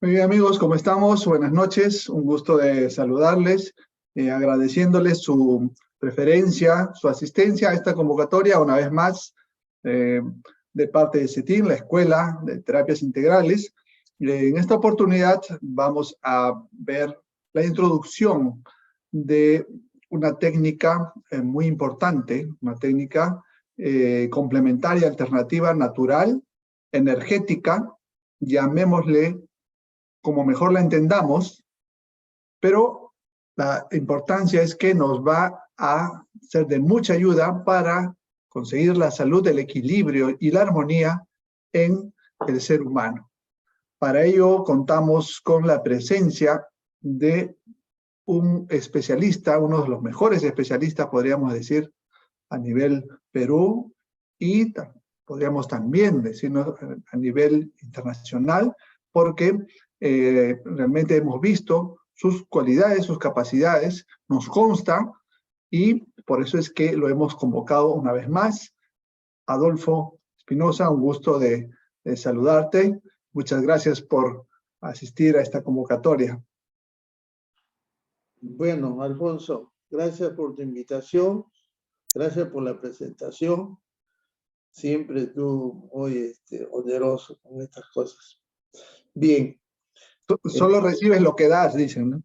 Muy bien, amigos, ¿cómo estamos? Buenas noches, un gusto de saludarles, agradeciéndoles su preferencia, su asistencia a esta convocatoria, una vez más, eh, de parte de CETIN, la Escuela de Terapias Integrales. En esta oportunidad vamos a ver la introducción de una técnica muy importante, una técnica complementaria, alternativa, natural, energética, llamémosle como mejor la entendamos, pero la importancia es que nos va a ser de mucha ayuda para conseguir la salud, el equilibrio y la armonía en el ser humano. Para ello contamos con la presencia de un especialista, uno de los mejores especialistas, podríamos decir, a nivel Perú y podríamos también decirnos a nivel internacional, porque realmente hemos visto sus cualidades, sus capacidades, nos consta, y por eso es que lo hemos convocado una vez más. Adolfo Espinosa, un gusto de saludarte. Muchas gracias por asistir a esta convocatoria. Bueno, Alfonso, gracias por tu invitación, gracias por la presentación. Siempre tú muy oneroso con estas cosas. Bien. Solo recibes lo que das, dicen, ¿no?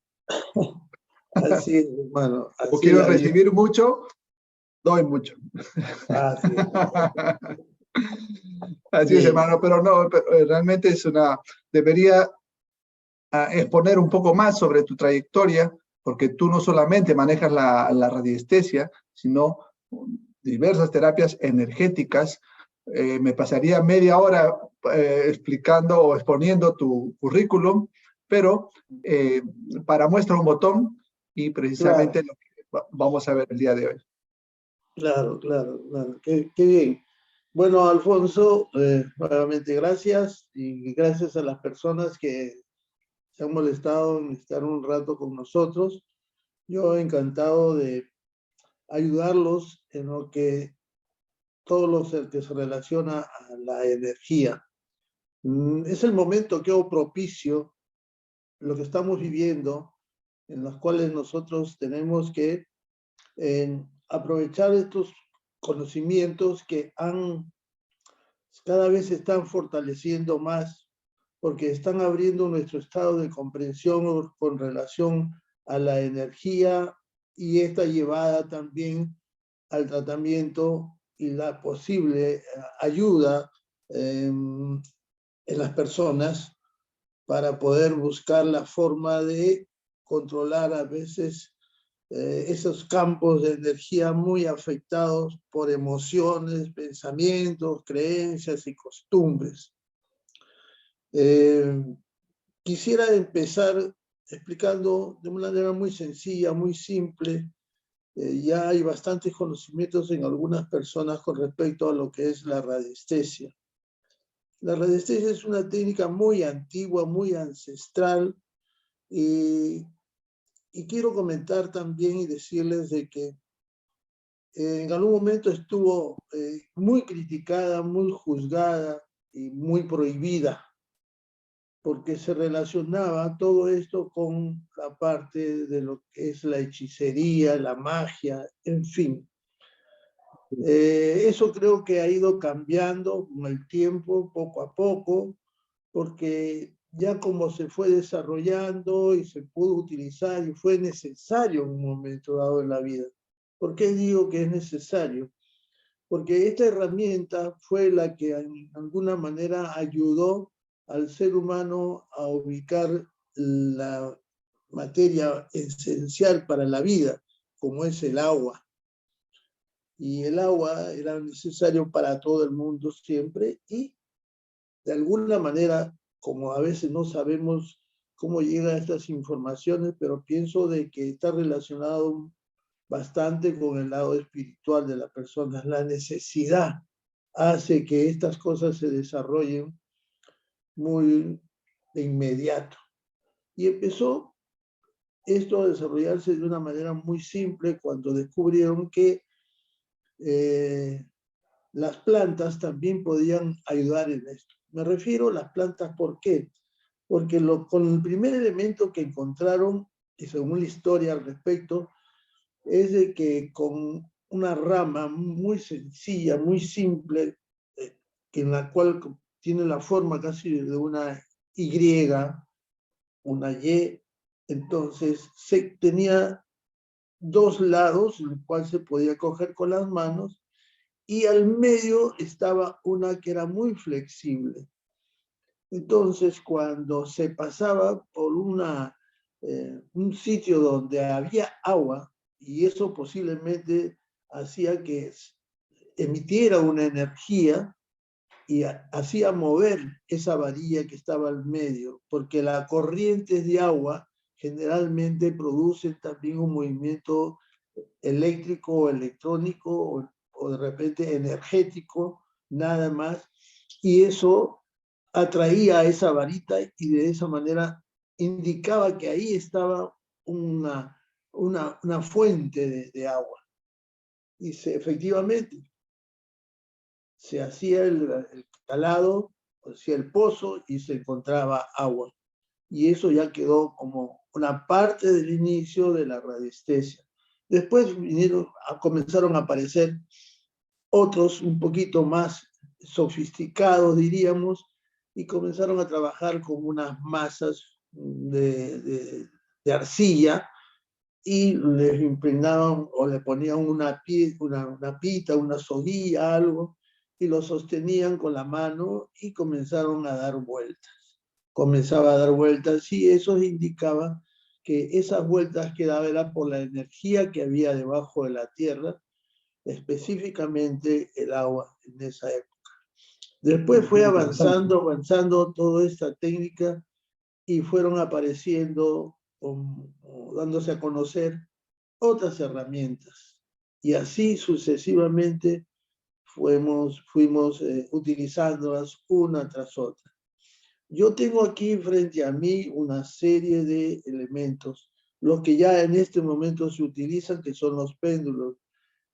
Así es, hermano. O quiero recibir mucho, doy mucho. Así es. Así es, hermano, pero no, realmente es debería exponer un poco más sobre tu trayectoria, porque tú no solamente manejas la radiestesia, sino diversas terapias energéticas. Me pasaría media hora explicando o exponiendo tu currículum, pero para muestra un botón y precisamente claro, lo que vamos a ver el día de hoy. Claro. Qué bien. Bueno, Alfonso, nuevamente gracias, y gracias a las personas que se han molestado en estar un rato con nosotros. Yo encantado de ayudarlos en lo que todo lo que se relaciona a la energía. Es el momento que propicio, lo que estamos viviendo, en los cuales nosotros tenemos que aprovechar estos conocimientos que cada vez se están fortaleciendo más, porque están abriendo nuestro estado de comprensión con relación a la energía, y esta llevada también al tratamiento y la posible ayuda en las personas para poder buscar la forma de controlar a veces esos campos de energía muy afectados por emociones, pensamientos, creencias y costumbres. Quisiera empezar explicando de una manera muy sencilla, muy simple. Ya hay bastantes conocimientos en algunas personas con respecto a lo que es la radiestesia. La radiestesia es una técnica muy antigua, muy ancestral, y quiero comentar también y decirles de que en algún momento estuvo muy criticada, muy juzgada y muy prohibida, porque se relacionaba todo esto con la parte de lo que es la hechicería, la magia, en fin. Eso creo que ha ido cambiando con el tiempo, poco a poco, porque ya como se fue desarrollando y se pudo utilizar y fue necesario en un momento dado en la vida. ¿Por qué digo que es necesario? Porque esta herramienta fue la que en alguna manera ayudó al ser humano a ubicar la materia esencial para la vida, como es el agua. Y el agua era necesario para todo el mundo siempre, y de alguna manera, como a veces no sabemos cómo llegan estas informaciones, pero pienso de que está relacionado bastante con el lado espiritual de la persona. La necesidad hace que estas cosas se desarrollen muy de inmediato. Y empezó esto a desarrollarse de una manera muy simple cuando descubrieron que las plantas también podían ayudar en esto. Me refiero a las plantas, ¿por qué? porque con el primer elemento que encontraron, y según la historia al respecto, es de que con una rama muy sencilla, muy simple, en la cual tiene la forma casi de una Y, una Y, entonces tenía dos lados, en el cual se podía coger con las manos, y al medio estaba una que era muy flexible. Entonces, cuando se pasaba por un sitio donde había agua, y eso posiblemente hacía que emitiera una energía y hacía mover esa varilla que estaba al medio, porque las corrientes de agua generalmente producen también un movimiento eléctrico o electrónico o de repente energético, nada más, y eso atraía a esa varita y de esa manera indicaba que ahí estaba una fuente de agua. Y efectivamente se hacía el calado, se hacía el pozo y se encontraba agua. Y eso ya quedó como una parte del inicio de la radiestesia. Después comenzaron a aparecer otros un poquito más sofisticados, diríamos, y comenzaron a trabajar con unas masas de arcilla y les impregnaban o le ponían una pita, una soguilla, algo, y lo sostenían con la mano y comenzaron a dar vueltas. Comenzaba a dar vueltas y eso indicaba que esas vueltas que daba era por la energía que había debajo de la tierra, específicamente el agua en esa época. Después fue avanzando toda esta técnica y fueron apareciendo o dándose a conocer otras herramientas. Y así sucesivamente fuimos utilizándolas una tras otra. Yo tengo aquí frente a mí una serie de elementos, los que ya en este momento se utilizan, que son los péndulos.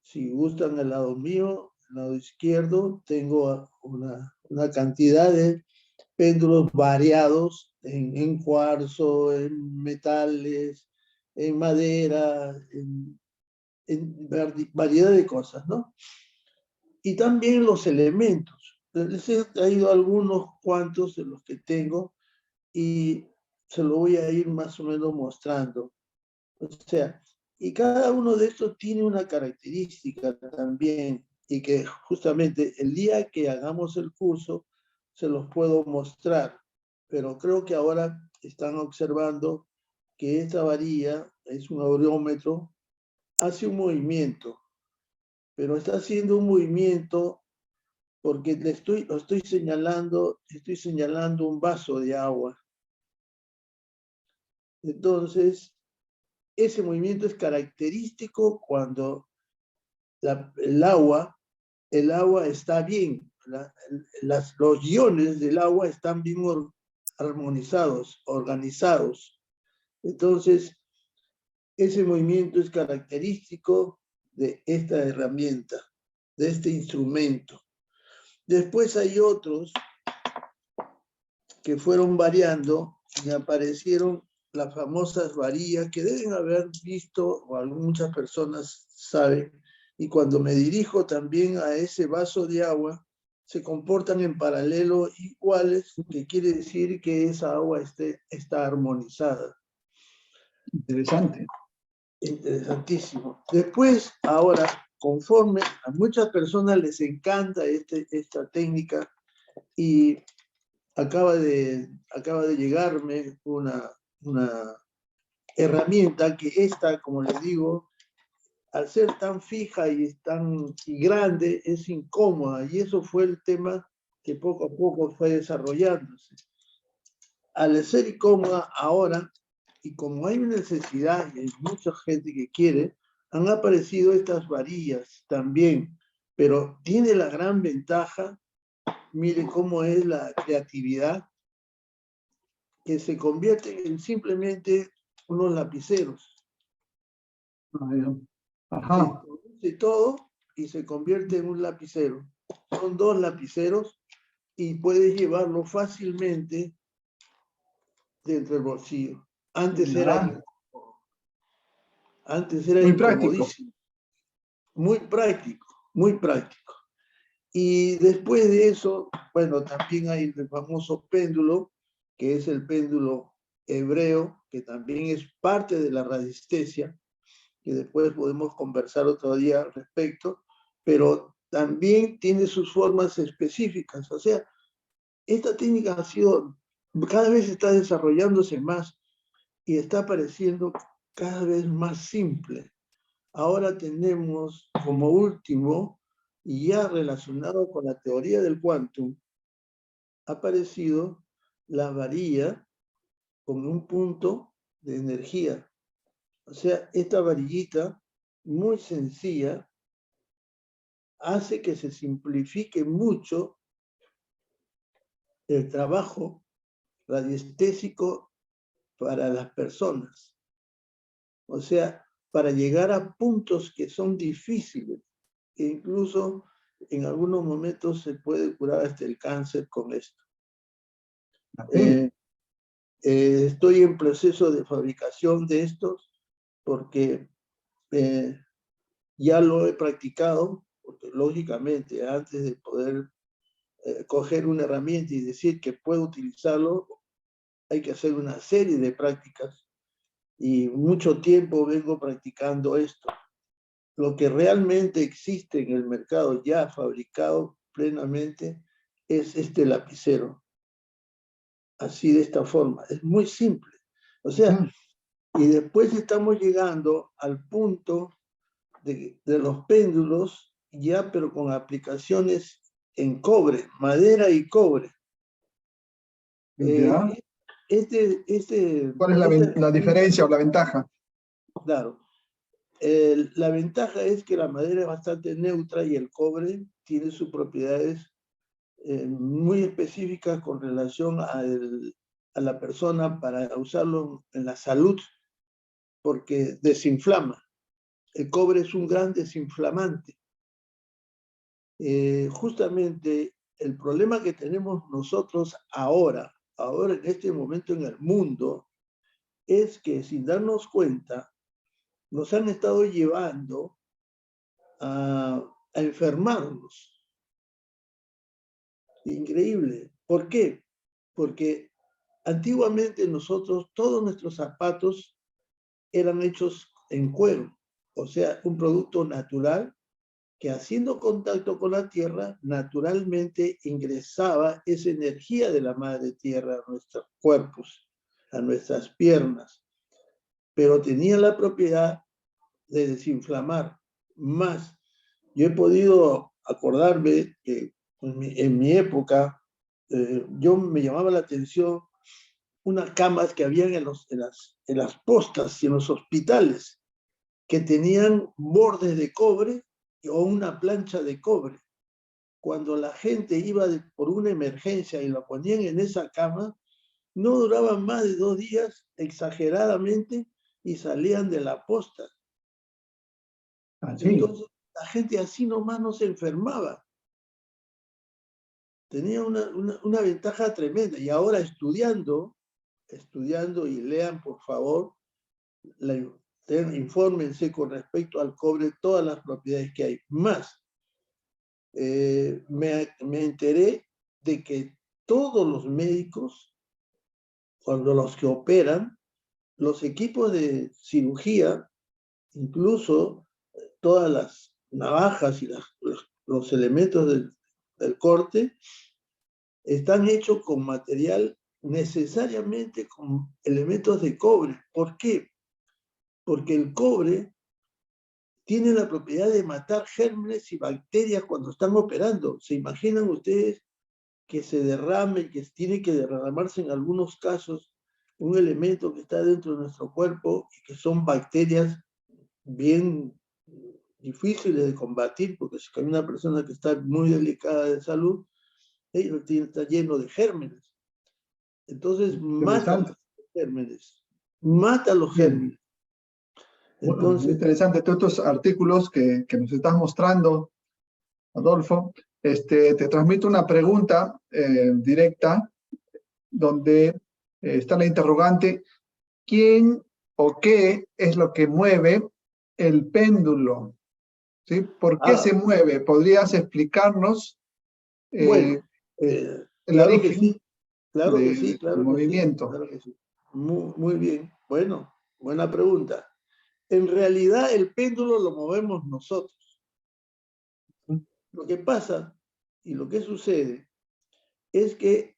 Si gustan al lado mío, al lado izquierdo, tengo una cantidad de péndulos variados en cuarzo, en metales, en madera, en variedad de cosas, ¿no? Y también los elementos. Les he traído algunos cuantos de los que tengo y se lo voy a ir más o menos mostrando. O sea, y cada uno de estos tiene una característica también, y que justamente el día que hagamos el curso se los puedo mostrar. Pero creo que ahora están observando que esta varilla es un aureómetro, hace un movimiento, pero está haciendo un movimiento porque estoy señalando un vaso de agua. Entonces, ese movimiento es característico cuando el agua está bien, los iones del agua están bien armonizados, organizados. Entonces, ese movimiento es característico de esta herramienta, de este instrumento. Después hay otros que fueron variando y aparecieron las famosas varillas que deben haber visto, o muchas personas saben, y cuando me dirijo también a ese vaso de agua, se comportan en paralelo iguales, que quiere decir que esa agua está armonizada. Interesante. Interesantísimo. Después, ahora, conforme a muchas personas les encanta esta técnica, y acaba de llegarme una herramienta que esta, como les digo, al ser tan fija y tan grande, es incómoda, y eso fue el tema que poco a poco fue desarrollándose. Al ser incómoda ahora, y como hay una necesidad y hay mucha gente que quiere, han aparecido estas varillas también, pero tiene la gran ventaja, mire cómo es la creatividad, que se convierten en simplemente unos lapiceros. Ajá. Se produce todo y se convierte en un lapicero. Son dos lapiceros y puedes llevarlo fácilmente dentro del bolsillo. Antes Ya. era Muy práctico. incomodísimo. Muy práctico, muy práctico. Y después de eso, bueno, también hay el famoso péndulo, que es el péndulo hebreo, que también es parte de la radiestesia, que después podemos conversar otro día al respecto, pero también tiene sus formas específicas. O sea, esta técnica ha sido, cada vez está desarrollándose más y está pareciendo cada vez más simple. Ahora tenemos como último, y ya relacionado con la teoría del quantum, ha aparecido la varilla como un punto de energía. O sea, esta varillita muy sencilla hace que se simplifique mucho el trabajo radiestésico para las personas. O sea, para llegar a puntos que son difíciles, e incluso en algunos momentos se puede curar hasta el cáncer con esto. Estoy en proceso de fabricación de estos porque ya lo he practicado, porque lógicamente antes de poder coger una herramienta y decir que puedo utilizarlo, hay que hacer una serie de prácticas y mucho tiempo vengo practicando esto. Lo que realmente existe en el mercado ya fabricado plenamente es este lapicero. Así de esta forma, es muy simple. O sea, y después estamos llegando al punto de los péndulos ya, pero con aplicaciones en cobre, madera y cobre. ¿Ya? ¿Cuál es la diferencia o la ventaja? Claro. La ventaja es que la madera es bastante neutra y el cobre tiene sus propiedades muy específicas con relación a la persona para usarlo en la salud, porque desinflama. El cobre es un gran desinflamante. Justamente el problema que tenemos nosotros ahora en este momento en el mundo, es que sin darnos cuenta, nos han estado llevando a enfermarnos. Increíble. ¿Por qué? Porque antiguamente nosotros, todos nuestros zapatos eran hechos en cuero, o sea, un producto natural que haciendo contacto con la tierra, naturalmente ingresaba esa energía de la madre tierra a nuestros cuerpos, a nuestras piernas, pero tenía la propiedad de desinflamar. Más, yo he podido acordarme que en mi época, yo me llamaba la atención unas camas que habían en las postas y en los hospitales, que tenían bordes de cobre o una plancha de cobre. Cuando la gente iba por una emergencia y la ponían en esa cama, no duraban más de 2 días, exageradamente, y salían de la posta. Así. Entonces, la gente así nomás no se enfermaba. Tenía una ventaja tremenda. Y ahora estudiando, y lean, por favor, infórmense con respecto al cobre, todas las propiedades que hay. Más, me enteré de que todos los médicos, cuando los que operan, los equipos de cirugía, incluso todas las navajas y los elementos del corte, están hechos con material necesariamente con elementos de cobre. ¿Por qué? Porque el cobre tiene la propiedad de matar gérmenes y bacterias cuando están operando. ¿Se imaginan ustedes que se derrame, que tiene que derramarse en algunos casos un elemento que está dentro de nuestro cuerpo y que son bacterias bien difíciles de combatir, porque si hay una persona que está muy delicada de salud, está lleno de gérmenes. Entonces mata los gérmenes, mata los gérmenes. Bueno, Entonces, muy interesante todos estos artículos que nos estás mostrando, Adolfo. Te transmito una pregunta directa, donde está la interrogante, ¿quién o qué es lo que mueve el péndulo? ¿Sí? ¿Por qué se Ah, mueve? ¿Podrías explicarnos bueno, el claro que origen sí, claro que sí, del claro que sí, movimiento? claro que sí. Muy bien, bueno, buena pregunta. En realidad el péndulo lo movemos nosotros. Lo que pasa y lo que sucede es que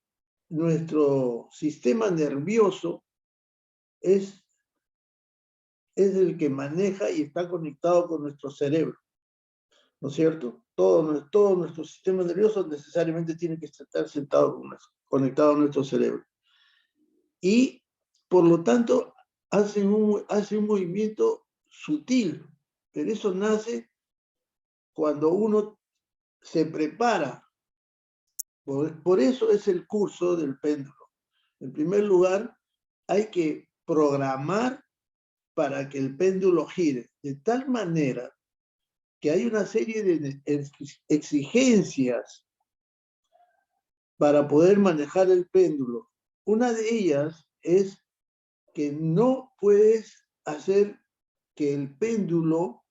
nuestro sistema nervioso es el que maneja y está conectado con nuestro cerebro, ¿no es cierto? Todo nuestro sistema nervioso necesariamente tiene que estar conectado a nuestro cerebro. Y, por lo tanto, hace un movimiento sutil, pero eso nace cuando uno se prepara. Por eso es el curso del péndulo. En primer lugar, hay que programar para que el péndulo gire, de tal manera que hay una serie de exigencias para poder manejar el péndulo. Una de ellas es que no puedes hacer que el péndulo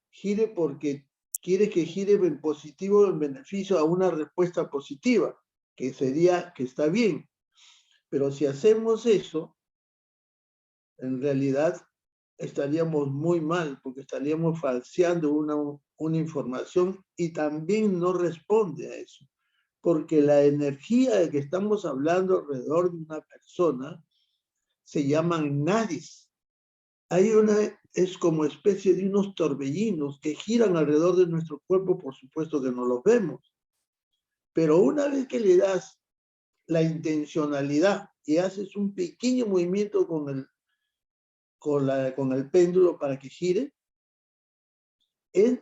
gire porque quieres que gire en positivo en beneficio a una respuesta positiva, que sería que está bien. Pero si hacemos eso, en realidad estaríamos muy mal, porque estaríamos falseando una información y también no responde a eso. Porque la energía de que estamos hablando alrededor de una persona se llaman nadis. Es como especie de unos torbellinos que giran alrededor de nuestro cuerpo, por supuesto que no los vemos. Pero una vez que le das la intencionalidad y haces un pequeño movimiento con el péndulo para que gire,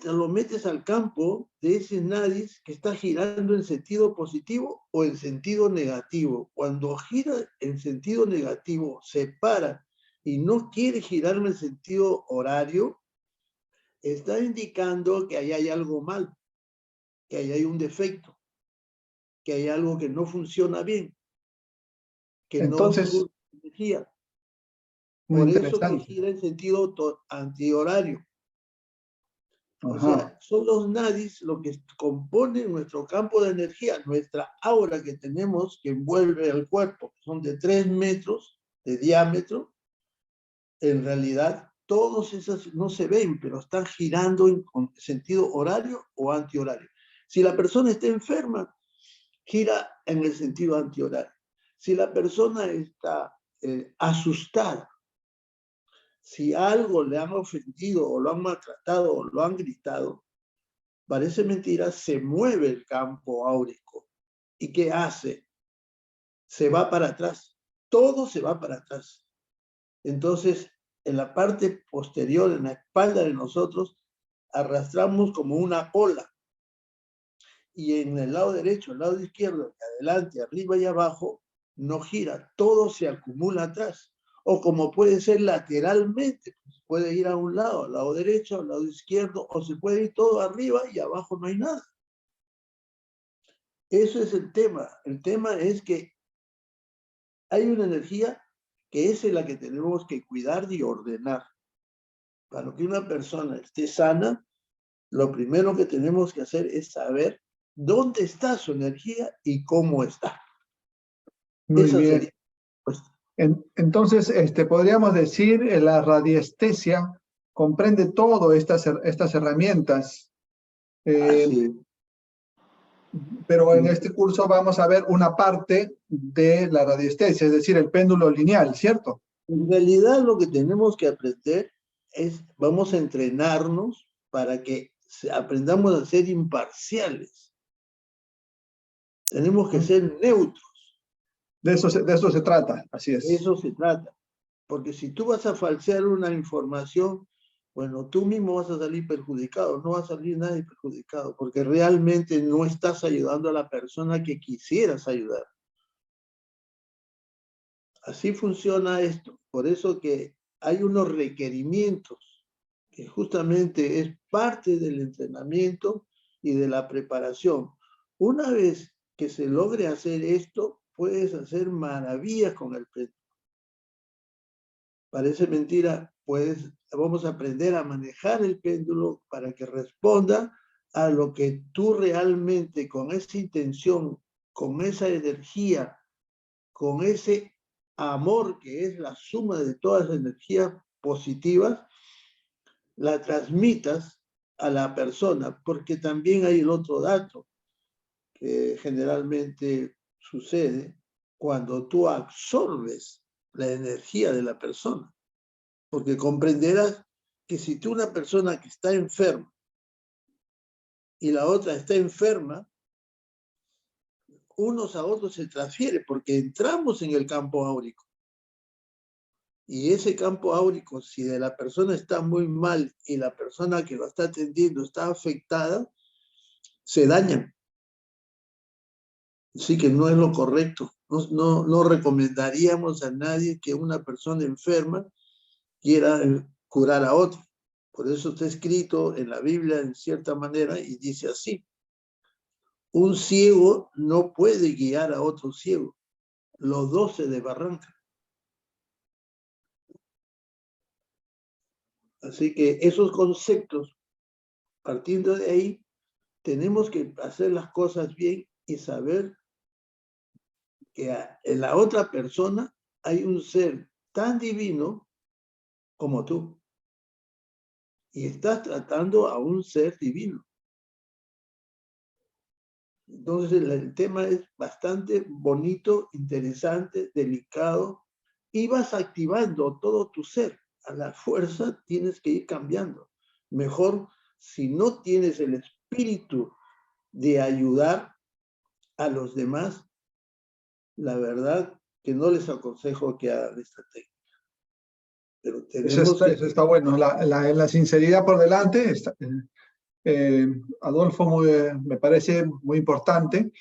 lo metes al campo de ese nadis que está girando en sentido positivo o en sentido negativo. Cuando gira en sentido negativo, se para y no quiere girar en sentido horario, está indicando que ahí hay algo mal, que ahí hay un defecto, que hay algo que no funciona bien, que no Entonces, surge energía. muy Por eso que interesante. gira en sentido antihorario. O Ajá. sea, son los nadis lo que componen nuestro campo de energía, nuestra aura que tenemos que envuelve al cuerpo. Son de 3 metros de diámetro. En realidad, todos esos no se ven, pero están girando en sentido horario o antihorario. Si la persona está enferma, gira en el sentido antihorario. Si la persona está asustada, si algo le han ofendido o lo han maltratado o lo han gritado, parece mentira, se mueve el campo áurico. ¿Y qué hace? Se va para atrás. Todo se va para atrás. Entonces, en la parte posterior, en la espalda de nosotros, arrastramos como una cola. Y en el lado derecho, el lado izquierdo, adelante, arriba y abajo, no gira. Todo se acumula atrás. O como puede ser lateralmente, pues puede ir a un lado, al lado derecho, al lado izquierdo, o se puede ir todo arriba y abajo no hay nada. Eso es el tema. El tema es que hay una energía que es la que tenemos que cuidar y ordenar. Para que una persona esté sana, lo primero que tenemos que hacer es saber dónde está su energía y cómo está. Muy Esa sería bien. la respuesta. Entonces, podríamos decir, la radiestesia comprende todas estas herramientas, eh, Así pero en es. este curso vamos a ver una parte de la radiestesia, es decir, el péndulo lineal, ¿cierto? En realidad lo que tenemos que aprender es, vamos a entrenarnos para que aprendamos a ser imparciales. Tenemos que ser neutros. De eso se trata, así De es. eso se trata. Porque si tú vas a falsear una información, bueno, tú mismo vas a salir perjudicado, no va a salir nadie perjudicado, porque realmente no estás ayudando a la persona que quisieras ayudar. Así funciona esto. Por eso que hay unos requerimientos que justamente es parte del entrenamiento y de la preparación. Una vez que se logre hacer esto, puedes hacer maravillas con el péndulo. Parece mentira, pues vamos a aprender a manejar el péndulo para que responda a lo que tú realmente, con esa intención, con esa energía, con ese amor que es la suma de todas las energías positivas, la transmitas a la persona, porque también hay el otro dato que generalmente sucede cuando tú absorbes la energía de la persona, porque comprenderás que si tú una persona que está enferma y la otra está enferma, unos a otros se transfiere porque entramos en el campo áurico. Y ese campo áurico, si de la persona está muy mal y la persona que lo está atendiendo está afectada, se dañan. Así que no es lo correcto. No recomendaríamos a nadie que una persona enferma quiera curar a otro. Por eso está escrito en la Biblia en cierta manera y dice así: un ciego no puede guiar a otro ciego. Los dos se desbarrancan. Así que esos conceptos, partiendo de ahí, tenemos que hacer las cosas bien y saber que en la otra persona hay un ser tan divino como tú. Y estás tratando a un ser divino. Entonces el tema es bastante bonito, interesante, delicado, y vas activando todo tu ser. A la fuerza tienes que ir cambiando. Mejor si no tienes el espíritu de ayudar a los demás, la verdad que no les aconsejo que hagan esta técnica. Pero tenemos Eso está bueno, la sinceridad por delante. Adolfo, me parece muy importante.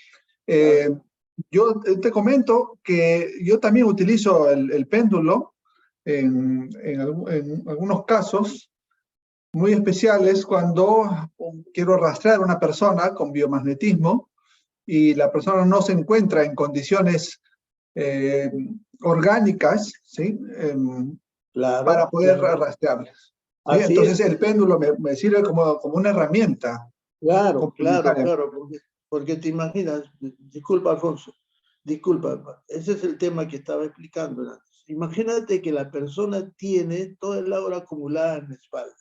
Yo te comento que yo también utilizo el péndulo en algunos casos muy especiales cuando quiero rastrear a una persona con biomagnetismo y la persona no se encuentra en condiciones orgánicas, ¿sí? Para poder rastrearlas. ¿Sí? Así Entonces es. el péndulo me sirve como una herramienta complementaria. Porque te imaginas, disculpa Alfonso, disculpa, ese es el tema que estaba explicando antes. Imagínate que la persona tiene toda el aura acumulada en la espalda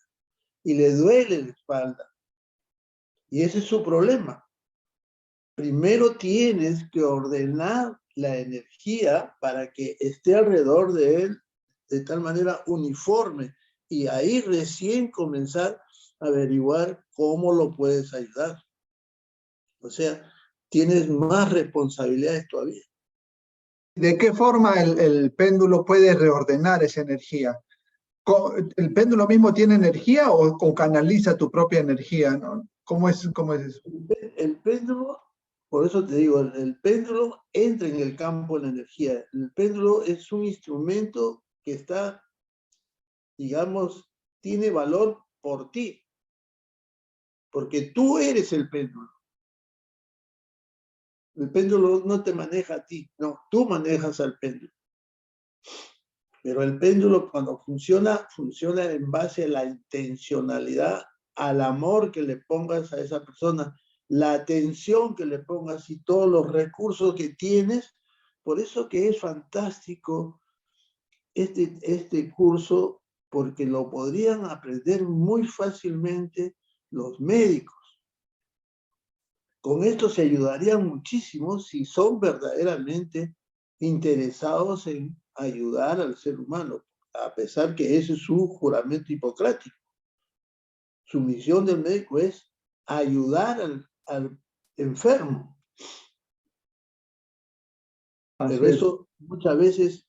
y le duele la espalda. Y ese es su problema. Primero tienes que ordenar la energía para que esté alrededor de él de tal manera uniforme y ahí recién comenzar a averiguar cómo lo puedes ayudar. O sea, tienes más responsabilidades todavía. ¿De qué forma el péndulo puede reordenar esa energía? ¿El péndulo mismo tiene energía o canaliza tu propia energía? ¿No? ¿Cómo es eso? El péndulo, por eso te digo, el péndulo entra en el campo de la energía. El péndulo es un instrumento que está, digamos, tiene valor por ti, porque tú eres el péndulo. El péndulo no te maneja a ti, no, tú manejas al péndulo. Pero el péndulo cuando funciona, funciona en base a la intencionalidad, al amor que le pongas a esa persona, la atención que le pongas y todos los recursos que tienes. Por eso que es fantástico este curso, porque lo podrían aprender muy fácilmente los médicos. Con esto se ayudarían muchísimo si son verdaderamente interesados en ayudar al ser humano, a pesar que ese es su juramento hipocrático. Su misión del médico es ayudar al enfermo. Pero eso muchas veces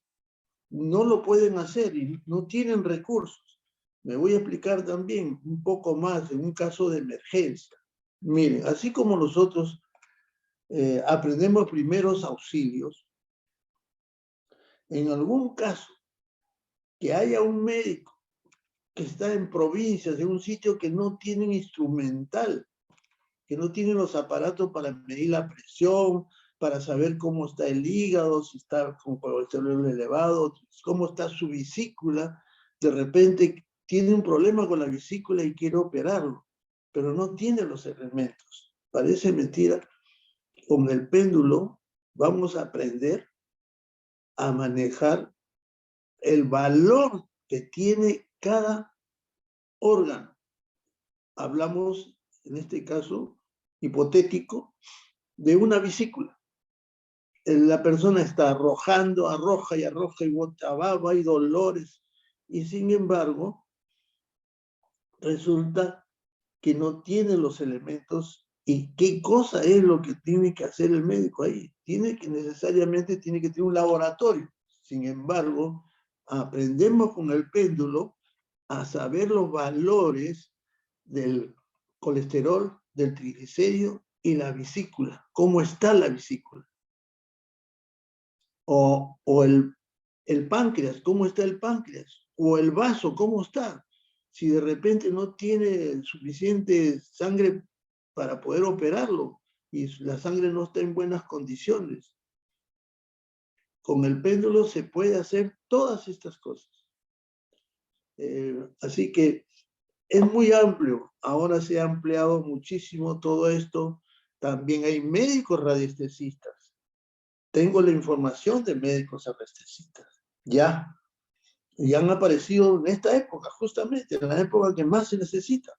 no lo pueden hacer y no tienen recursos. Me voy a explicar también un poco más en un caso de emergencia. Miren, así como nosotros aprendemos primeros auxilios, en algún caso que haya un médico que está en provincias, en un sitio que no tienen instrumental, que no tienen los aparatos para medir la presión, para saber cómo está el hígado, si está con colesterol elevado, cómo está su vesícula. De repente tiene un problema con la vesícula y quiere operarlo, pero no tiene los elementos. Parece mentira. Con el péndulo vamos a aprender a manejar el valor que tiene cada órgano. Hablamos, en este caso, hipotético, de una vesícula. La persona está arrojando, arroja y arroja y bota baba y dolores. Y sin embargo, resulta que no tiene los elementos. ¿Y qué cosa es lo que tiene que hacer el médico ahí? Necesariamente tiene que tener un laboratorio. Sin embargo, aprendemos con el péndulo a saber los valores del colesterol, del triglicérido y la vesícula. ¿Cómo está la vesícula? O el páncreas, ¿cómo está el páncreas? O el vaso, ¿cómo está? Si de repente no tiene suficiente sangre para poder operarlo y la sangre no está en buenas condiciones. Con el péndulo se puede hacer todas estas cosas. Así que es muy amplio. Ahora se ha ampliado muchísimo todo esto. También hay médicos radiestesistas. Tengo la información de médicos anestesistas. Ya. Y han aparecido en esta época, justamente, en la época que más se necesita.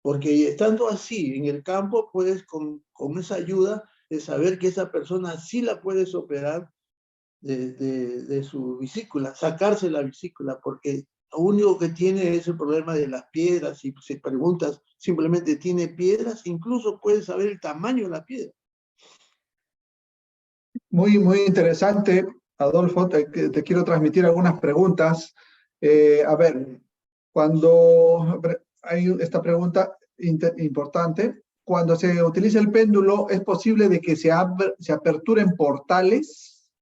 Porque estando así en el campo, puedes con esa ayuda de saber que esa persona sí la puedes operar de su vesícula, sacarse la vesícula, porque lo único que tiene es el problema de las piedras. Y si preguntas, simplemente tiene piedras, incluso puedes saber el tamaño de la piedra. Muy, muy interesante, Adolfo. Te quiero transmitir algunas preguntas. A ver, cuando hay esta pregunta importante, cuando se utiliza el péndulo, ¿es posible de que se aperturen portales?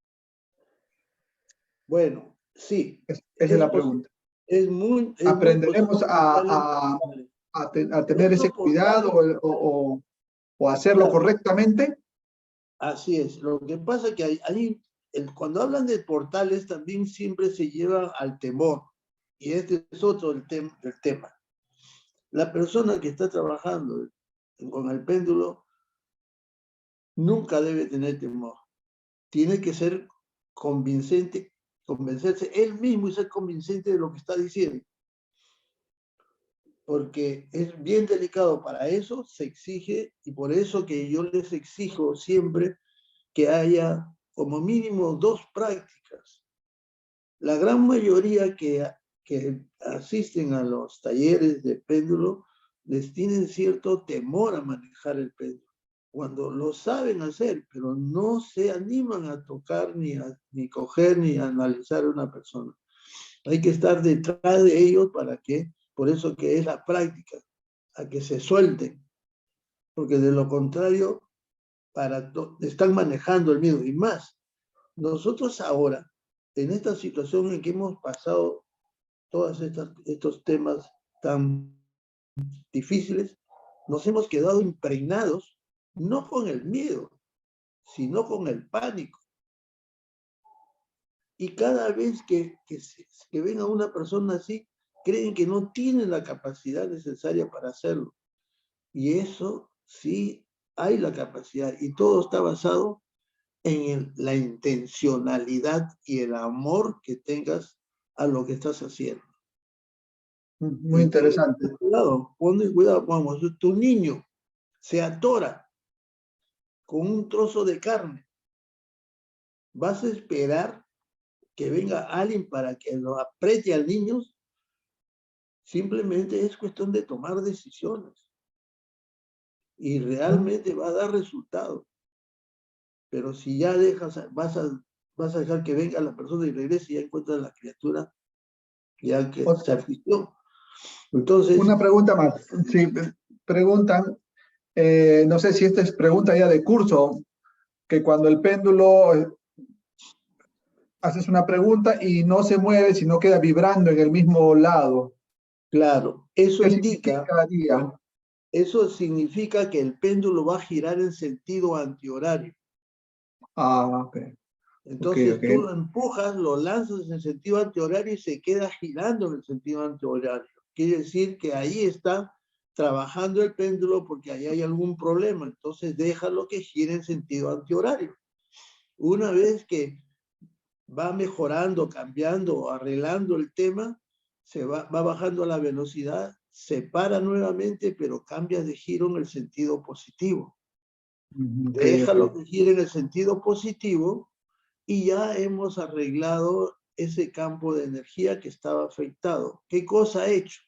Bueno, sí. Esa es la pregunta. Es muy ¿Aprenderemos posible. a tener ese cuidado o hacerlo correctamente? Así es. Lo que pasa es que cuando hablan de portales también siempre se lleva al temor. Y este es otro del tema. La persona que está trabajando con el péndulo nunca debe tener temor. Tiene que ser convincente, convencerse él mismo y ser convincente de lo que está diciendo. Porque es bien delicado. Para eso se exige, y por eso que yo les exijo siempre que haya como mínimo 2 prácticas. La gran mayoría que asisten a los talleres de péndulo les tienen cierto temor a manejar el péndulo, cuando lo saben hacer, pero no se animan a tocar, ni coger, ni a analizar a una persona. Hay que estar detrás de ellos por eso que es la práctica, a que se suelten, porque de lo contrario, están manejando el miedo. Y más, nosotros ahora, en esta situación en que hemos pasado todos estos temas tan difíciles, nos hemos quedado impregnados, no con el miedo, sino con el pánico. Y cada vez que ven a una persona así, creen que no tienen la capacidad necesaria para hacerlo. Y eso sí hay la capacidad, y todo está basado en la intencionalidad y el amor que tengas a lo que estás haciendo. Muy interesante. Ponle cuidado, vamos, tu niño se atora con un trozo de carne. ¿Vas a esperar que venga alguien para que lo apriete al niño? Simplemente es cuestión de tomar decisiones. Y realmente va a dar resultados. Pero si ya vas a dejar que venga la persona y regrese y ya encuentras a la criatura ya que se afició. Entonces, una pregunta más. Sí, preguntan, no sé si esta es pregunta ya de curso, que cuando el péndulo haces una pregunta y no se mueve, sino queda vibrando en el mismo lado. claro, eso ¿Qué indica, significaría? eso significa que el péndulo va a girar en sentido antihorario. Ah, ok. Entonces Ok. tú lo empujas, lo lanzas en sentido antihorario y se queda girando en el sentido antihorario. Quiere decir que ahí está trabajando el péndulo porque ahí hay algún problema. Entonces déjalo que gire en sentido antihorario. Una vez que va mejorando, cambiando, arreglando el tema, va bajando la velocidad, se para nuevamente, pero cambia de giro en el sentido positivo. Ok, Déjalo ok. que gire en el sentido positivo y ya hemos arreglado ese campo de energía que estaba afectado. ¿Qué cosa ha hecho?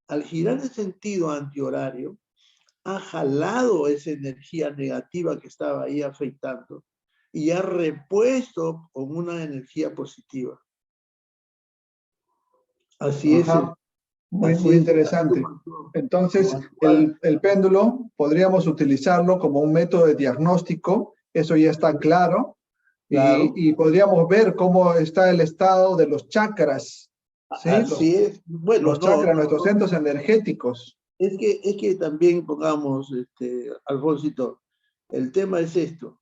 Al girar en sentido antihorario, ha jalado esa energía negativa que estaba ahí afectando y ha repuesto con una energía positiva. Así es, Ajá. Muy, así muy es el interesante. Entonces, el péndulo podríamos utilizarlo como un método de diagnóstico, eso ya está claro, claro, y podríamos ver cómo está el estado de los chakras, ¿sí? así es. Bueno, Los chakras, nuestros centros energéticos. es que también pongamos, Alfonsito, el tema es esto,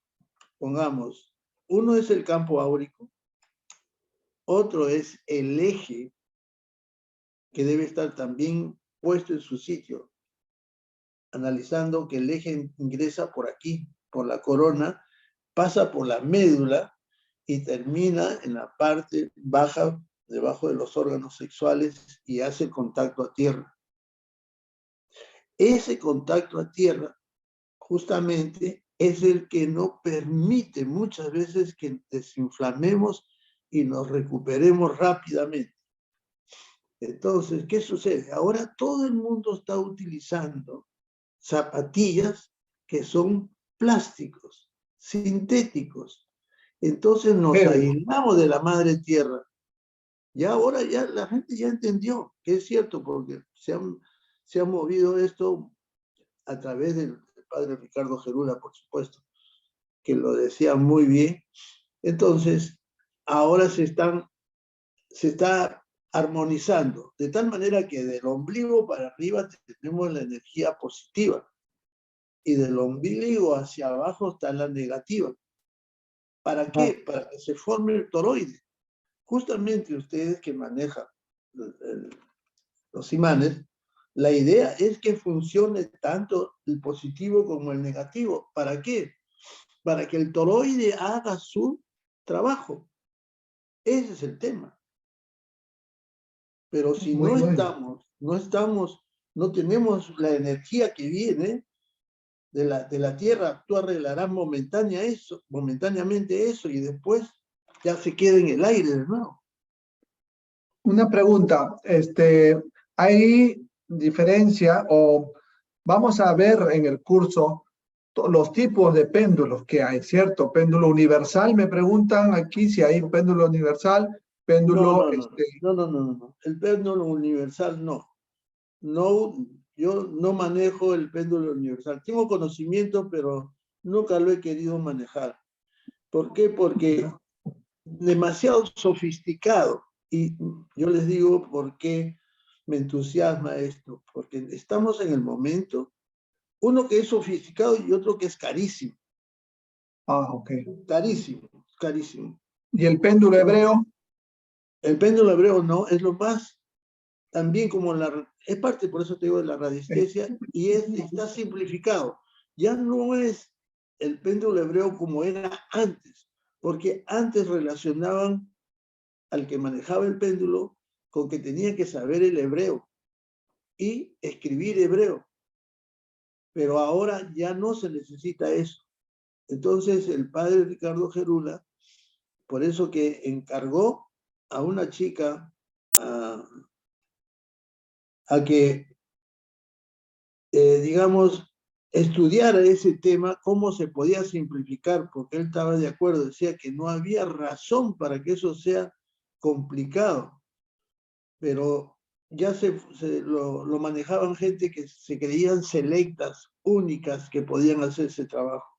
pongamos, uno es el campo áurico, otro es el eje que debe estar también puesto en su sitio, analizando que el eje ingresa por aquí, por la corona, pasa por la médula y termina en la parte baja, debajo de los órganos sexuales y hace contacto a tierra. Ese contacto a tierra justamente es el que no permite muchas veces que desinflamemos y nos recuperemos rápidamente. Entonces, ¿qué sucede? Ahora todo el mundo está utilizando zapatillas que son plásticos, sintéticos. Entonces nos Pero, aislamos de la madre tierra. Y ahora ya la gente ya entendió que es cierto, porque se ha movido esto a través del padre Ricardo Gerula, por supuesto, que lo decía muy bien. Entonces, ahora se está armonizando, de tal manera que del ombligo para arriba tenemos la energía positiva y del ombligo hacia abajo está la negativa. ¿Para ah, qué? Para que se forme el toroide. Justamente ustedes que manejan los imanes, la idea es que funcione tanto el positivo como el negativo. ¿Para qué? Para que el toroide haga su trabajo. Ese es el tema. Pero si muy, muy. no tenemos la energía que viene de la Tierra, tú arreglarás momentáneamente eso y después ya se queda en el aire de nuevo. Una pregunta, ¿hay diferencia o vamos a ver en el curso los tipos de péndulos que hay, ¿cierto? Péndulo universal, me preguntan aquí si hay un péndulo universal, No, péndulo, no, no, no, no, no, no, no. El péndulo universal no. No, yo no manejo el péndulo universal. Tengo conocimiento, pero nunca lo he querido manejar. ¿Por qué? Porque demasiado sofisticado. Y yo les digo por qué me entusiasma esto. Porque estamos en el momento, uno que es sofisticado y otro que es carísimo. ok. Carísimo, carísimo. ¿Y el péndulo hebreo? El péndulo hebreo no, es lo más, también como es parte, por eso te digo, de la Eh, radiestesia, y está simplificado. Ya no es el péndulo hebreo como era antes, porque antes relacionaban al que manejaba el péndulo con que tenía que saber el hebreo y escribir hebreo, pero ahora ya no se necesita eso. Entonces el padre Ricardo Gerula, por eso que encargó a una chica a que, digamos, estudiara ese tema, cómo se podía simplificar, porque él estaba de acuerdo, decía que no había razón para que eso sea complicado, pero ya lo manejaban gente que se creían selectas, únicas, que podían hacer ese trabajo.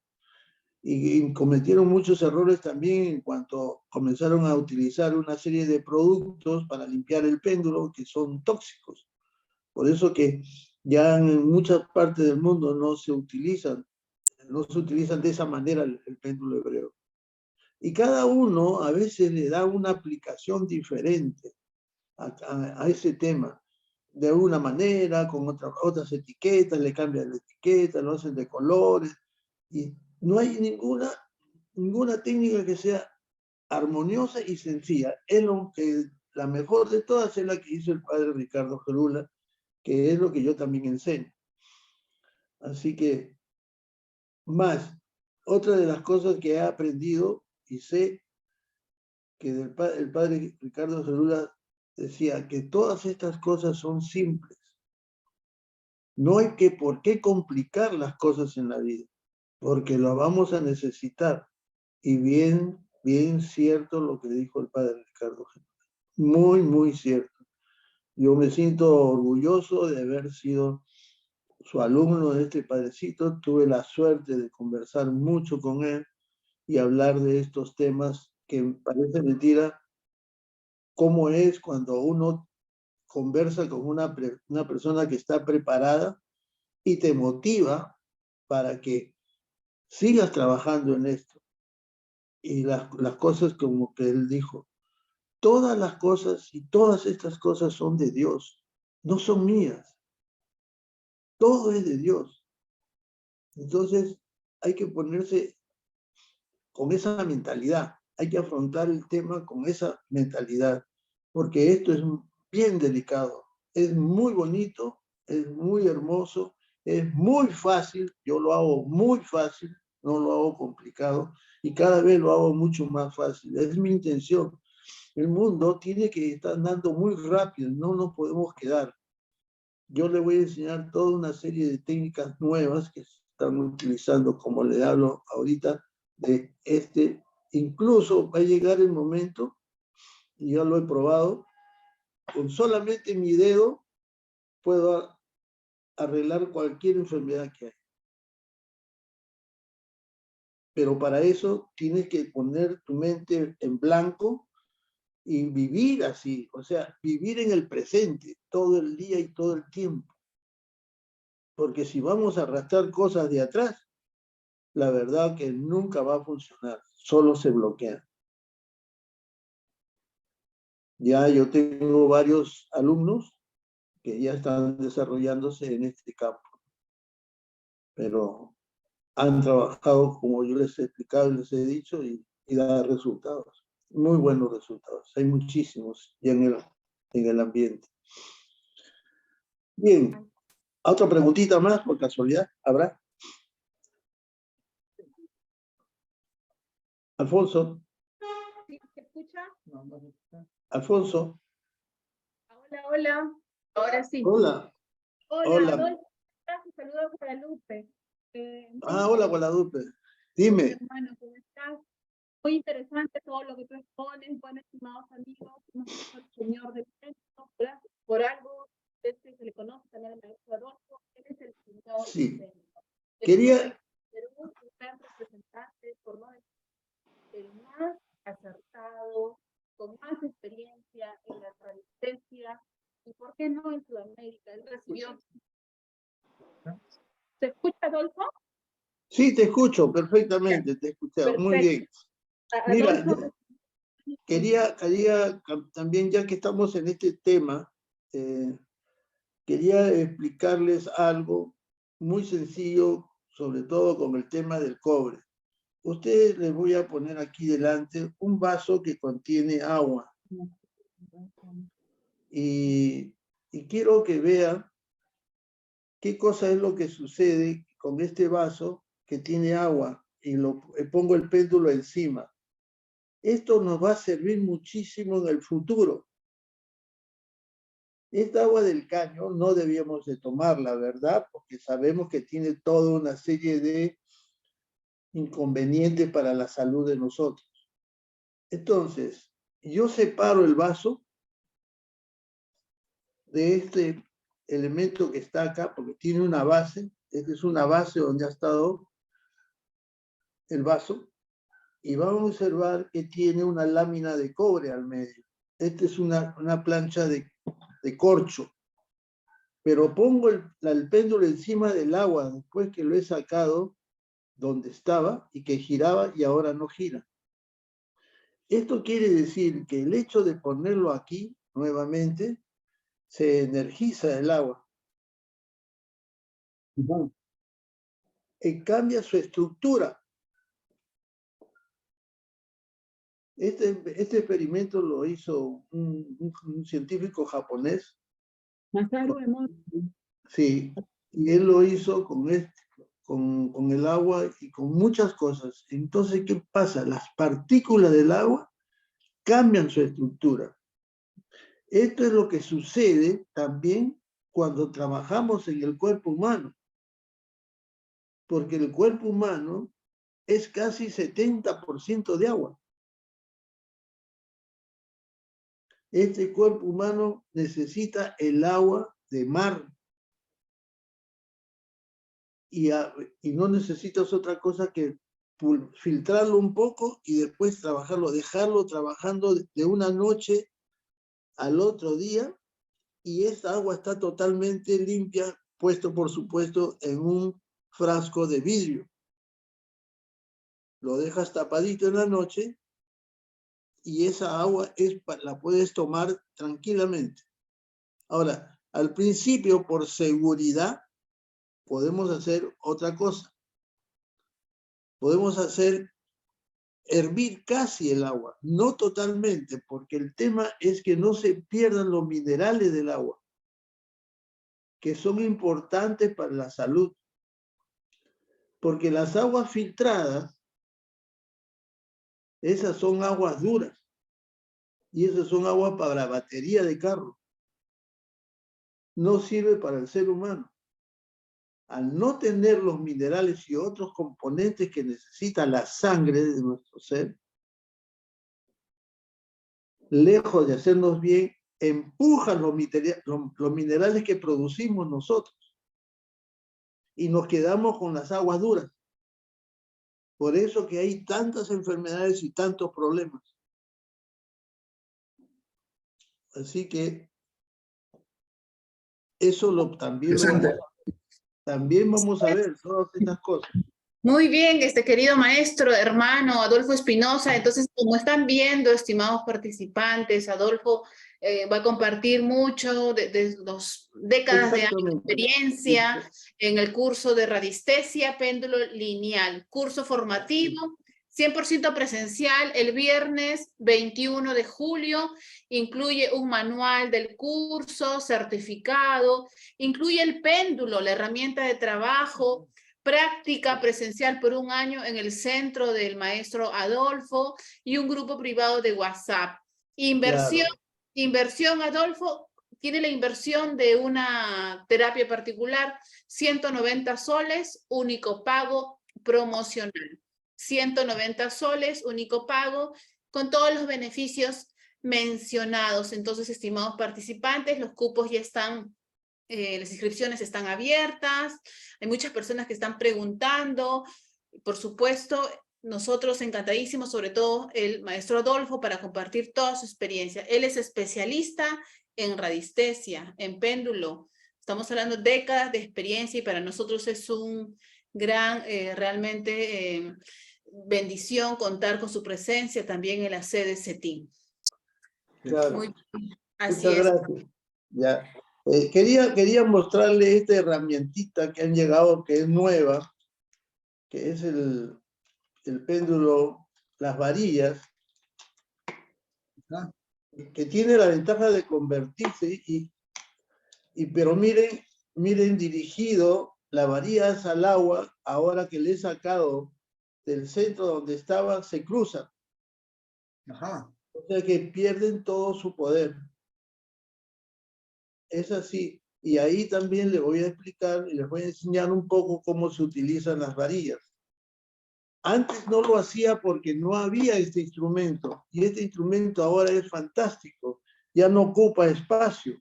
Y cometieron muchos errores también en cuanto comenzaron a utilizar una serie de productos para limpiar el péndulo que son tóxicos. Por eso que ya en muchas partes del mundo no se utilizan no se utilizan de esa manera el péndulo hebreo. Y cada uno a veces le da una aplicación diferente a ese tema. De una manera, con otras etiquetas, le cambian la etiqueta, lo hacen de colores. Y no hay ninguna técnica que sea armoniosa y sencilla. Es lo que la mejor de todas es la que hizo el padre Ricardo Gerula, que es lo que yo también enseño. Así que, más, otra de las cosas que he aprendido y sé que el padre Ricardo Gerula decía que todas estas cosas son simples. No hay por qué complicar las cosas en la vida, porque lo vamos a necesitar. Y bien cierto lo que dijo el padre Ricardo Gerula. Muy, muy cierto. Yo me siento orgulloso de haber sido su alumno de este padrecito. Tuve la suerte de conversar mucho con él y hablar de estos temas que parece mentira, cómo es cuando uno conversa con una persona que está preparada y te motiva para que sigas trabajando en esto. Y las cosas como que él dijo, todas las cosas y todas estas cosas son de Dios, no son mías. Todo es de Dios. Entonces hay que ponerse con esa mentalidad, hay que afrontar el tema con esa mentalidad, porque esto es bien delicado, es muy bonito, es muy hermoso, es muy fácil, yo lo hago muy fácil, no lo hago complicado, y cada vez lo hago mucho más fácil, es mi intención. El mundo tiene que estar andando muy rápido, no nos podemos quedar. Yo le voy a enseñar toda una serie de técnicas nuevas que están utilizando, como le hablo ahorita, de incluso va a llegar el momento, y ya lo he probado, con solamente mi dedo puedo arreglar cualquier enfermedad que hay. Pero para eso tienes que poner tu mente en blanco y vivir así, o sea, vivir en el presente, todo el día y todo el tiempo. Porque si vamos a arrastrar cosas de atrás, la verdad que nunca va a funcionar, solo se bloquea. Ya yo tengo varios alumnos que ya están desarrollándose en este campo, pero han trabajado como yo les he explicado y les he dicho y da resultados, muy buenos resultados. Hay muchísimos ya en el ambiente. Bien, otra preguntita más por casualidad, ¿habrá? Alfonso. ¿Sí se escucha? Alfonso. Hola, hola. Ahora sí. Hola. Hola. Adolfo. Saludos a Guadalupe. Hola, Guadalupe. Dime. Hermano, ¿cómo estás? Muy interesante todo lo que tú expones, bueno, estimados amigos, el señor del centro, por algo, se le conoce también al maestro Adolfo, él es el señor sí. del centro. Quería... un representante, por no decir, el más acertado, con más experiencia en la resistencia, y por qué no en Sudamérica. Él recibió... ¿Se escucha, Adolfo? Sí, te escucho perfectamente, te he escuchado. Perfecto. Muy bien. Mira, quería también, ya que estamos en este tema, quería explicarles algo muy sencillo, sobre todo con el tema del cobre. Ustedes les voy a poner aquí delante un vaso que contiene agua. Y quiero que vean qué cosa es lo que sucede con este vaso que tiene agua y pongo el péndulo encima. Esto nos va a servir muchísimo en el futuro. Esta agua del caño no debíamos de tomarla, ¿verdad? Porque sabemos que tiene toda una serie de inconvenientes para la salud de nosotros. Entonces, yo separo el vaso de este elemento que está acá, porque tiene una base. Esta es una base donde ha estado el vaso. Y vamos a observar que tiene una lámina de cobre al medio. Esta es una plancha de corcho. Pero pongo el péndulo encima del agua después que lo he sacado donde estaba y que giraba y ahora no gira. Esto quiere decir que el hecho de ponerlo aquí nuevamente se energiza el agua. Y cambia su estructura. Este experimento lo hizo un científico japonés. Masaru Emoto. Sí, y él lo hizo con el agua y con muchas cosas. Entonces, ¿qué pasa? Las partículas del agua cambian su estructura. Esto es lo que sucede también cuando trabajamos en el cuerpo humano. Porque el cuerpo humano es casi 70% de agua. Este cuerpo humano necesita el agua de mar. Y no necesitas otra cosa que filtrarlo un poco y después trabajarlo, dejarlo trabajando de una noche al otro día, y esta agua está totalmente limpia, puesto por supuesto en un frasco de vidrio. Lo dejas tapadito en la noche y esa agua la puedes tomar tranquilamente. Ahora, al principio, por seguridad, podemos hacer otra cosa. Podemos hacer hervir casi el agua, no totalmente, porque el tema es que no se pierdan los minerales del agua, que son importantes para la salud. Porque las aguas filtradas, esas son aguas duras, y esas son aguas para la batería de carro. No sirve para el ser humano. Al no tener los minerales y otros componentes que necesita la sangre de nuestro ser, lejos de hacernos bien, empujan los minerales que producimos nosotros y nos quedamos con las aguas duras. Por eso que hay tantas enfermedades y tantos problemas. Así que eso también vamos a ver todas estas cosas. Muy bien, querido maestro, hermano Adolfo Espinosa. Entonces, como están viendo, estimados participantes, Adolfo va a compartir mucho de las décadas de experiencia en el curso de radiestesia, péndulo lineal, curso formativo, 100% presencial, el viernes 21 de julio, incluye un manual del curso, certificado, incluye el péndulo, la herramienta de trabajo, práctica presencial por 1 año en el centro del maestro Adolfo y un grupo privado de WhatsApp. Inversión, Adolfo, tiene la inversión de una terapia particular, 190 soles, único pago promocional. 190 soles, único pago, con todos los beneficios mencionados. Entonces, estimados participantes, los cupos ya están, las inscripciones están abiertas, hay muchas personas que están preguntando. Por supuesto, nosotros encantadísimos, sobre todo el maestro Adolfo, para compartir toda su experiencia. Él es especialista en radiestesia, en péndulo. Estamos hablando de décadas de experiencia y para nosotros es un gran, realmente, bendición contar con su presencia también en la sede CETIN. Claro. Muy bien. Así Muchas gracias. Ya. Quería mostrarle esta herramientita que han llegado, que es nueva, que es el péndulo, las varillas, que tiene la ventaja de convertirse, pero miren dirigido las varillas al agua, ahora que le he sacado del centro donde estaba, se cruzan. Ajá. O sea que pierden todo su poder. Es así. Y ahí también les voy a explicar y les voy a enseñar un poco cómo se utilizan las varillas. Antes no lo hacía porque no había este instrumento. Y este instrumento ahora es fantástico. Ya no ocupa espacio.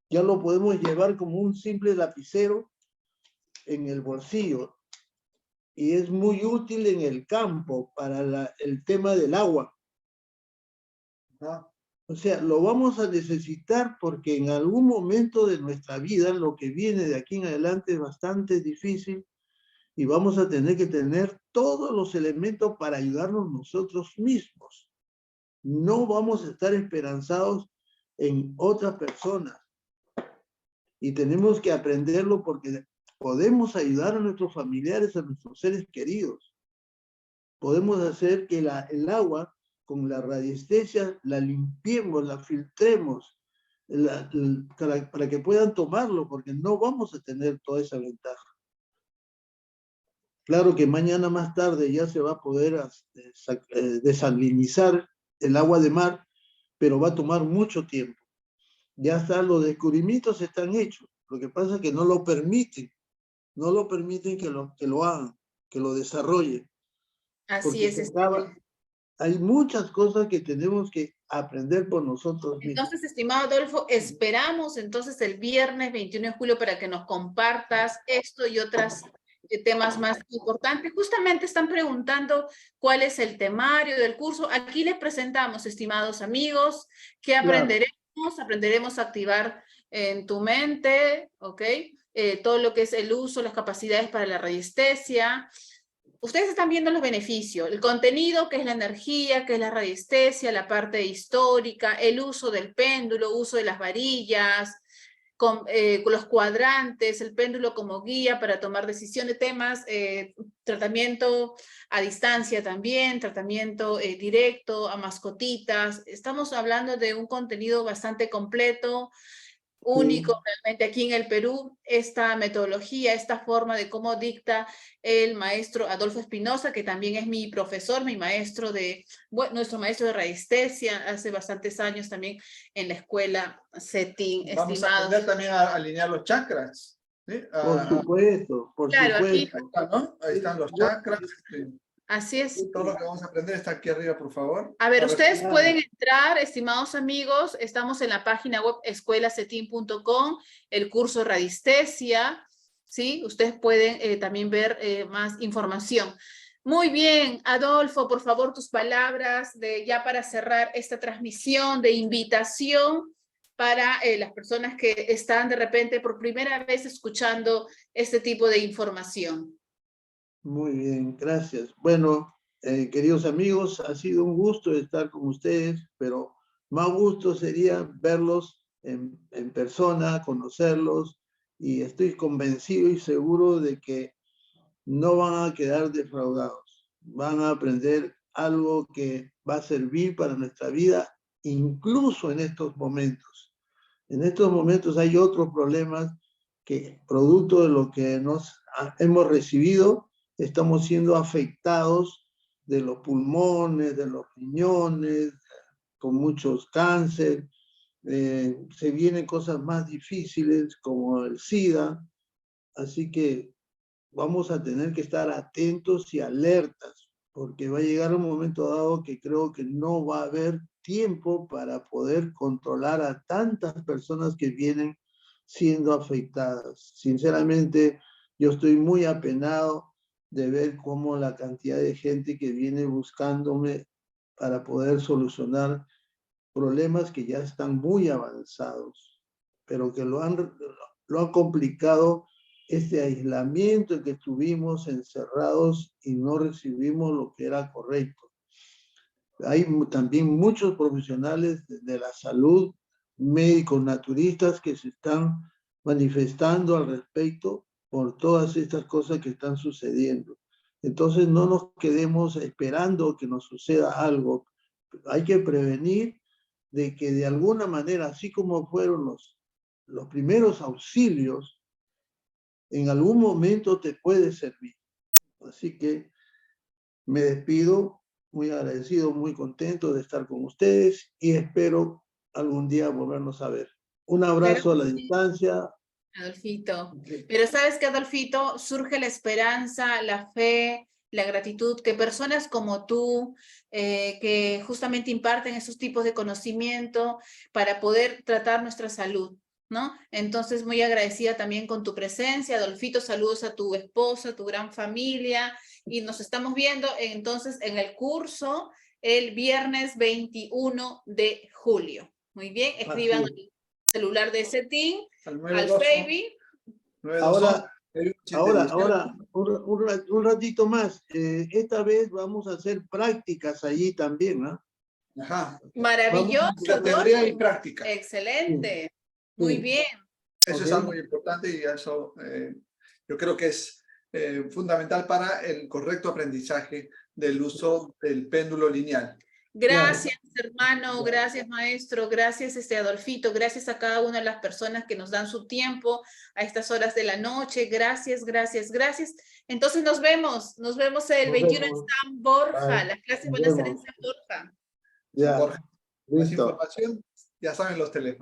Ya lo podemos llevar como un simple lapicero en el bolsillo. Y es muy útil en el campo para el tema del agua. O sea, lo vamos a necesitar porque en algún momento de nuestra vida, lo que viene de aquí en adelante es bastante difícil y vamos a tener que tener todos los elementos para ayudarnos nosotros mismos. No vamos a estar esperanzados en otras personas. Y tenemos que aprenderlo porque podemos ayudar a nuestros familiares, a nuestros seres queridos. Podemos hacer que el agua con la radiestesia la limpiemos, la filtremos, para que puedan tomarlo, porque no vamos a tener toda esa ventaja. Claro que mañana más tarde ya se va a poder desalinizar el agua de mar, pero va a tomar mucho tiempo. Ya están, los descubrimientos están hechos. Lo que pasa es que no lo permiten que lo hagan, que lo desarrollen. Así es. Hay muchas cosas que tenemos que aprender por nosotros mismos. Entonces, estimado Adolfo, esperamos entonces el viernes 21 de julio para que nos compartas esto y otros temas más importantes. Justamente están preguntando cuál es el temario del curso. Aquí les presentamos, estimados amigos, que aprenderemos. Aprenderemos a activar en tu mente, ¿ok? Todo lo que es el uso, las capacidades para la radiestesia. Ustedes están viendo los beneficios, el contenido, que es la energía, que es la radiestesia, la parte histórica, el uso del péndulo, uso de las varillas, con los cuadrantes, el péndulo como guía para tomar decisiones, temas, tratamiento a distancia también, tratamiento directo a mascotitas. Estamos hablando de un contenido bastante completo, único realmente aquí en el Perú, esta metodología, esta forma de cómo dicta el maestro Adolfo Espinosa, que también es mi profesor, mi maestro nuestro maestro de radiestesia, hace bastantes años también en la escuela CETIN. Vamos a aprender también a alinear los chakras. ¿Sí? Por supuesto, por claro, supuesto. Ahí está, ¿no? Ahí están los chakras. Así es. Todo lo que vamos a aprender está aquí arriba, por favor. A ver, ustedes pueden entrar, estimados amigos, estamos en la página web escuelacetin.com, el curso Radiestesia, ¿sí? Ustedes pueden también ver más información. Muy bien, Adolfo, por favor, tus palabras ya para cerrar esta transmisión de invitación para las personas que están de repente por primera vez escuchando este tipo de información. Muy bien, gracias. Bueno, queridos amigos, ha sido un gusto estar con ustedes, pero más gusto sería verlos en persona, conocerlos, y estoy convencido y seguro de que no van a quedar defraudados. Van a aprender algo que va a servir para nuestra vida, incluso en estos momentos. En estos momentos hay otros problemas que, producto de lo que hemos recibido, estamos siendo afectados de los pulmones, de los riñones, con muchos cáncer. Se vienen cosas más difíciles como el SIDA. Así que vamos a tener que estar atentos y alertas, porque va a llegar un momento dado que creo que no va a haber tiempo para poder controlar a tantas personas que vienen siendo afectadas. Sinceramente, yo estoy muy apenado de ver cómo la cantidad de gente que viene buscándome para poder solucionar problemas que ya están muy avanzados, pero que lo han complicado este aislamiento en que estuvimos encerrados y no recibimos lo que era correcto. Hay también muchos profesionales de la salud, médicos naturistas, que se están manifestando al respecto por todas estas cosas que están sucediendo. Entonces no nos quedemos esperando que nos suceda algo. Hay que prevenir de que de alguna manera, así como fueron los primeros auxilios, en algún momento te puede servir. Así que me despido, muy agradecido, muy contento de estar con ustedes y espero algún día volvernos a ver. Un abrazo a la distancia. Adolfito, pero sabes que, Adolfito, surge la esperanza, la fe, la gratitud, que personas como tú, que justamente imparten esos tipos de conocimiento para poder tratar nuestra salud, ¿no? Entonces, muy agradecida también con tu presencia. Adolfito, saludos a tu esposa, a tu gran familia, y nos estamos viendo entonces en el curso el viernes 21 de julio. Muy bien, escriban el celular de CETIN al baby. Ahora, Ahora, un ratito más. Esta vez vamos a hacer prácticas allí también, ¿no? Ajá. Maravilloso. La teoría y práctica. Excelente. Sí. Muy bien. Eso es algo muy importante y eso yo creo que es fundamental para el correcto aprendizaje del uso del péndulo lineal. Gracias, hermano, gracias, maestro, gracias, Adolfito, gracias a cada una de las personas que nos dan su tiempo a estas horas de la noche. Gracias, gracias, gracias. Entonces nos vemos el 21 en San Borja. Las clases van a ser en San Borja. Ya, Borja. Más listo. información, ya saben los teléfonos.